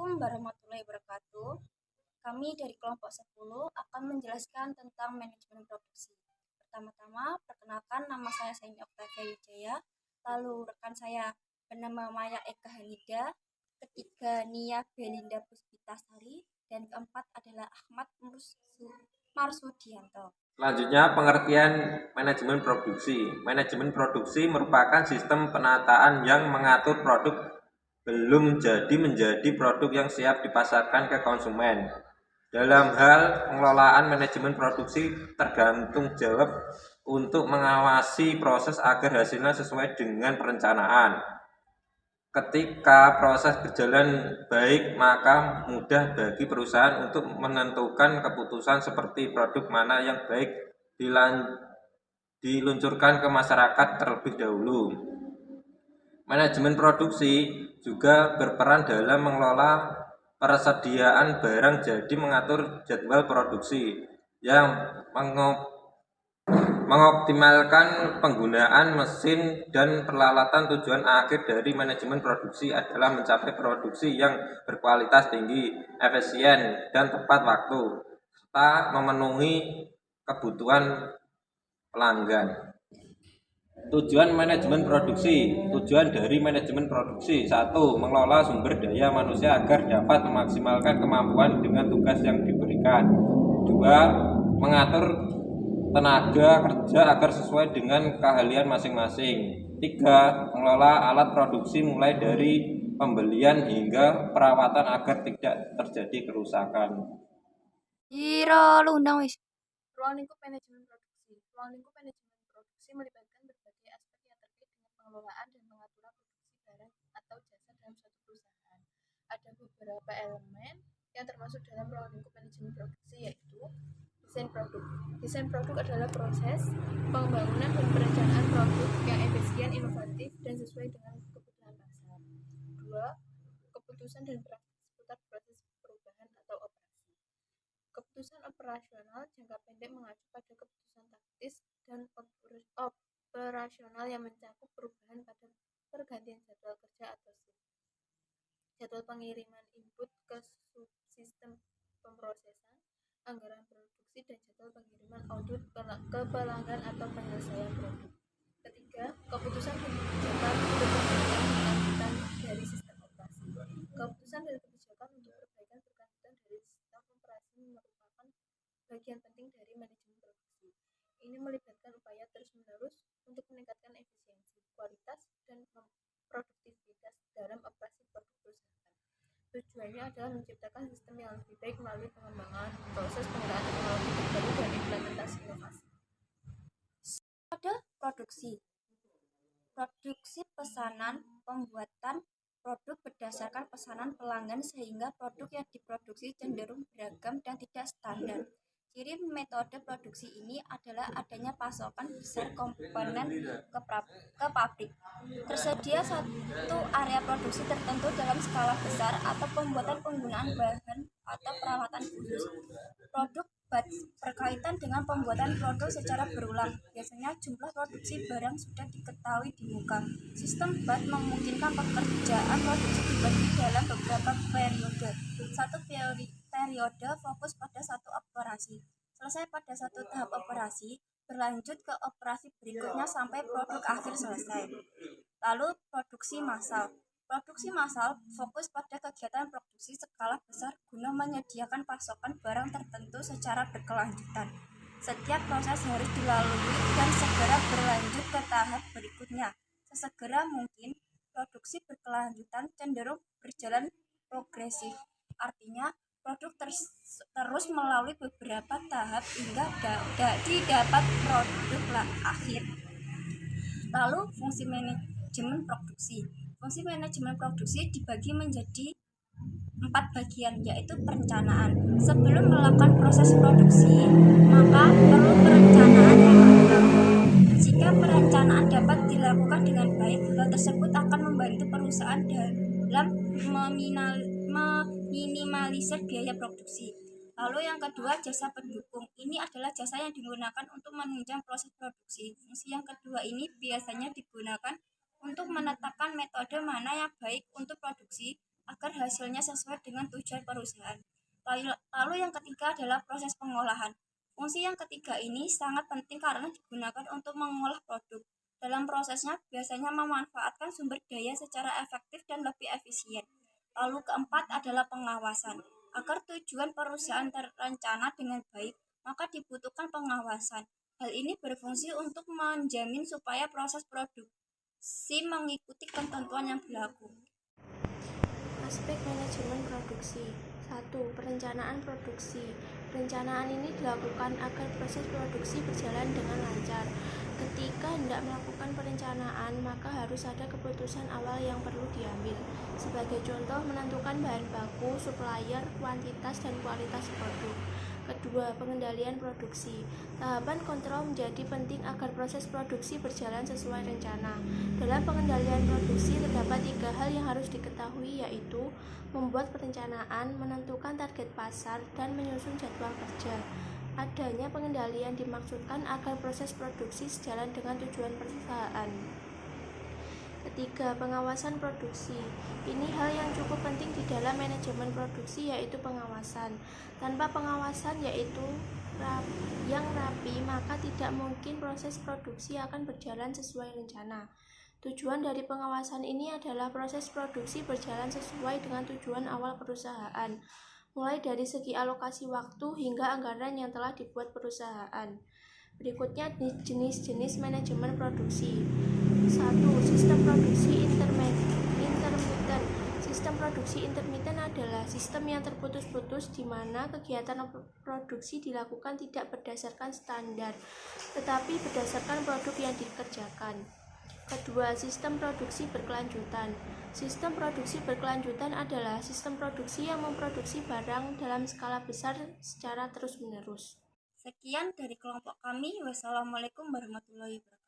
Assalamualaikum warahmatullahi wabarakatuh. Kami dari kelompok 10 akan menjelaskan tentang manajemen produksi. Pertama-tama, perkenalkan nama saya Saini Oktavia Wijaya, lalu rekan saya bernama Maya Eka Hamida, ketiga Nia Belinda Puspitasari, dan keempat adalah Ahmad Marsudianto. Selanjutnya, pengertian manajemen produksi. Manajemen produksi merupakan sistem penataan yang mengatur produk belum jadi menjadi produk yang siap dipasarkan ke konsumen. Dalam hal pengelolaan manajemen produksi tergantung jawab untuk mengawasi proses agar hasilnya sesuai dengan perencanaan. Ketika proses berjalan baik, maka mudah bagi perusahaan untuk menentukan keputusan seperti produk mana yang baik diluncurkan ke masyarakat terlebih dahulu. Manajemen produksi juga berperan dalam mengelola persediaan barang, jadi mengatur jadwal produksi yang mengoptimalkan penggunaan mesin dan peralatan. Tujuan akhir dari manajemen produksi adalah mencapai produksi yang berkualitas tinggi, efisien, dan tepat waktu, serta memenuhi kebutuhan pelanggan. Tujuan manajemen produksi. Tujuan dari manajemen produksi: 1. Mengelola sumber daya manusia agar dapat memaksimalkan kemampuan dengan tugas yang diberikan. 2. Mengatur tenaga kerja agar sesuai dengan keahlian masing-masing. 3. Mengelola alat produksi mulai dari pembelian hingga perawatan agar tidak terjadi kerusakan. Ruang lingkup manajemen produksi. Ruang lingkup manajemen produksi melibatkan berbagai aspek yang terkait dengan pengelolaan dan pengaturan produksi barang atau jasa dalam suatu perusahaan. Ada beberapa elemen yang termasuk dalam ruang lingkup manajemen produksi, yaitu desain produk. Desain produk adalah proses pembangunan dan perencanaan produk yang efisien, inovatif, dan sesuai dengan kebutuhan pasar. 2. Keputusan dan praktik seputar proses perubahan atau operasi. Keputusan operasional jangka pendek mengacu pada keputusan taktis dan operasional yang mencakup perubahan pada pergantian jadwal kerja atau shift. Jadwal pengiriman input ke subsistem pemrosesan, anggaran produksi, dan jadwal pengiriman output ke pelanggan atau penyelesaian produk. Ketiga, keputusan dan kebijakan untuk perbaikan berkelanjutan dari sistem operasi. Keputusan dan kebijakan untuk perbaikan berkelanjutan dari sistem operasi merupakan bagian penting dari manajemen produksi. Ini melibatkan upaya terus-menerus untuk meningkatkan efisiensi, kualitas, dan produktivitas dalam operasi produk perusahaan. Tujuannya adalah menciptakan sistem yang lebih baik melalui pengembangan proses penggunaan teknologi terbaru dan implementasi inovasi. Pada produksi pesanan, pembuatan produk berdasarkan pesanan pelanggan sehingga produk yang diproduksi cenderung beragam dan tidak standar. Ciri metode produksi ini adalah adanya pasokan besar komponen ke pabrik. Tersedia satu area produksi tertentu dalam skala besar atau pembuatan penggunaan bahan atau peralatan khusus. Produk berkaitan dengan pembuatan produk secara berulang. Biasanya jumlah produksi barang sudah diketahui di muka. Sistem BAT memungkinkan pekerjaan produksi dibagi dalam beberapa periode. Satu periode fokus pada satu operasi. Selesai pada satu tahap operasi, berlanjut ke operasi berikutnya sampai produk akhir selesai. Lalu produksi massal. Produksi massal fokus pada kegiatan produksi skala besar guna menyediakan pasokan barang tertentu secara berkelanjutan. Setiap proses harus dilalui dan segera berlanjut ke tahap berikutnya. Sesegera mungkin, produksi berkelanjutan cenderung berjalan progresif. Artinya, produk terus melalui beberapa tahap hingga didapat produk akhir. Lalu, fungsi manajemen produksi. Fungsi manajemen produksi dibagi menjadi 4 bagian, yaitu perencanaan. Sebelum melakukan proses produksi, maka perlu perencanaan yang matang. Jika perencanaan dapat dilakukan dengan baik, hal tersebut akan membantu perusahaan dalam meminimalisir biaya produksi. Lalu yang kedua, jasa pendukung. Ini adalah jasa yang digunakan untuk menunjang proses produksi. Fungsi yang kedua ini biasanya digunakan untuk menetapkan metode mana yang baik untuk produksi, agar hasilnya sesuai dengan tujuan perusahaan. Lalu yang ketiga adalah proses pengolahan. Fungsi yang ketiga ini sangat penting karena digunakan untuk mengolah produk. Dalam prosesnya biasanya memanfaatkan sumber daya secara efektif dan lebih efisien. Lalu keempat adalah pengawasan. Agar tujuan perusahaan terencana dengan baik, maka dibutuhkan pengawasan. Hal ini berfungsi untuk menjamin supaya proses produksi mengikuti ketentuan yang berlaku. Aspek manajemen produksi. 1. Perencanaan produksi. Perencanaan ini dilakukan agar proses produksi berjalan dengan lancar. Ketika hendak melakukan perencanaan, maka harus ada keputusan awal yang perlu diambil. Sebagai contoh, menentukan bahan baku, supplier, kuantitas, dan kualitas produk. Kedua, pengendalian produksi. Tahapan kontrol menjadi penting agar proses produksi berjalan sesuai rencana. Dalam pengendalian produksi terdapat 3 hal yang harus diketahui, yaitu membuat perencanaan, menentukan target pasar, dan menyusun jadwal kerja. Adanya pengendalian dimaksudkan agar proses produksi sejalan dengan tujuan perusahaan. Ketiga, pengawasan produksi. Ini hal yang cukup penting di dalam manajemen produksi, yaitu pengawasan. Tanpa pengawasan yang rapi, maka tidak mungkin proses produksi akan berjalan sesuai rencana. Tujuan dari pengawasan ini adalah proses produksi berjalan sesuai dengan tujuan awal perusahaan, mulai dari segi alokasi waktu hingga anggaran yang telah dibuat perusahaan. Berikutnya jenis-jenis manajemen produksi. 1. Sistem produksi intermiten. Sistem produksi intermiten adalah sistem yang terputus-putus di mana kegiatan produksi dilakukan tidak berdasarkan standar, tetapi berdasarkan produk yang dikerjakan. Kedua, sistem produksi berkelanjutan. Sistem produksi berkelanjutan adalah sistem produksi yang memproduksi barang dalam skala besar secara terus-menerus. Sekian dari kelompok kami. Wassalamualaikum warahmatullahi wabarakatuh.